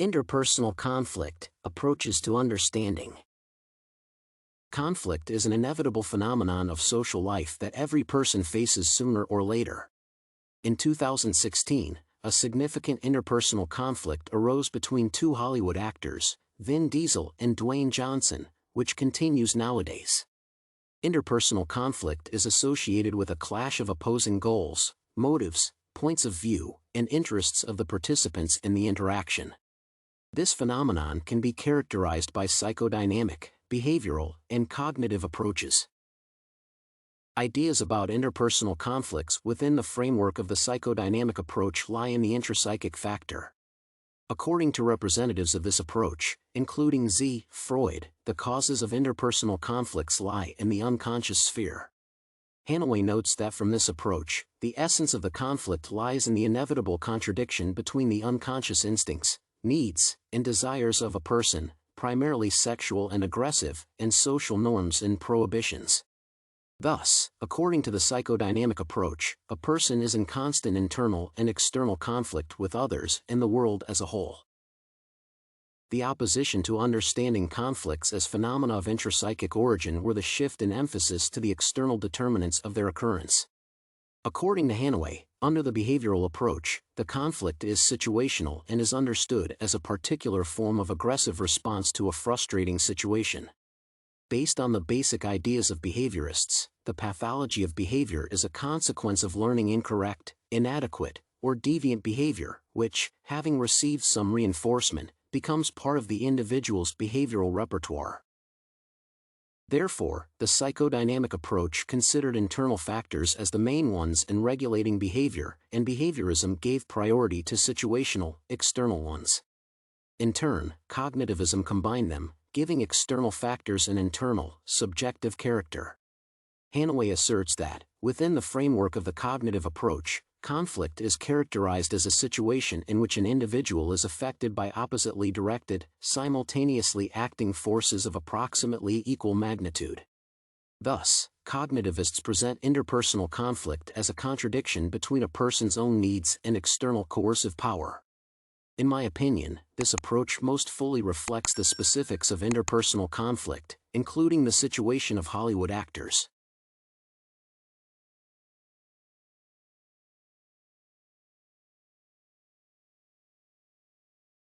Interpersonal conflict, approaches to understanding. Conflict is an inevitable phenomenon of social life that every person faces sooner or later. In 2016, a significant interpersonal conflict arose between two Hollywood actors, Vin Diesel and Dwayne Johnson, which continues nowadays. Interpersonal conflict is associated with a clash of opposing goals, motives, points of view, and interests of the participants in the interaction. This phenomenon can be characterized by psychodynamic, behavioral, and cognitive approaches. Ideas about interpersonal conflicts within the framework of the psychodynamic approach lie in the intrapsychic factor. According to representatives of this approach, including Z. Freud, the causes of interpersonal conflicts lie in the unconscious sphere. Hanaway notes that from this approach, the essence of the conflict lies in the inevitable contradiction between the unconscious instincts, needs, and desires of a person, primarily sexual and aggressive, and social norms and prohibitions. Thus, according to the psychodynamic approach, a person is in constant internal and external conflict with others and the world as a whole. The opposition to understanding conflicts as phenomena of intrapsychic origin were the shift in emphasis to the external determinants of their occurrence. According to Hanaway, under the behavioral approach, the conflict is situational and is understood as a particular form of aggressive response to a frustrating situation. Based on the basic ideas of behaviorists, the pathology of behavior is a consequence of learning incorrect, inadequate, or deviant behavior, which, having received some reinforcement, becomes part of the individual's behavioral repertoire. Therefore, the psychodynamic approach considered internal factors as the main ones in regulating behavior, and behaviorism gave priority to situational, external ones. In turn, cognitivism combined them, giving external factors an internal, subjective character. Hanaway asserts that, within the framework of the cognitive approach, conflict is characterized as a situation in which an individual is affected by oppositely directed, simultaneously acting forces of approximately equal magnitude. Thus, cognitivists present interpersonal conflict as a contradiction between a person's own needs and external coercive power. In my opinion, this approach most fully reflects the specifics of interpersonal conflict, including the situation of Hollywood actors.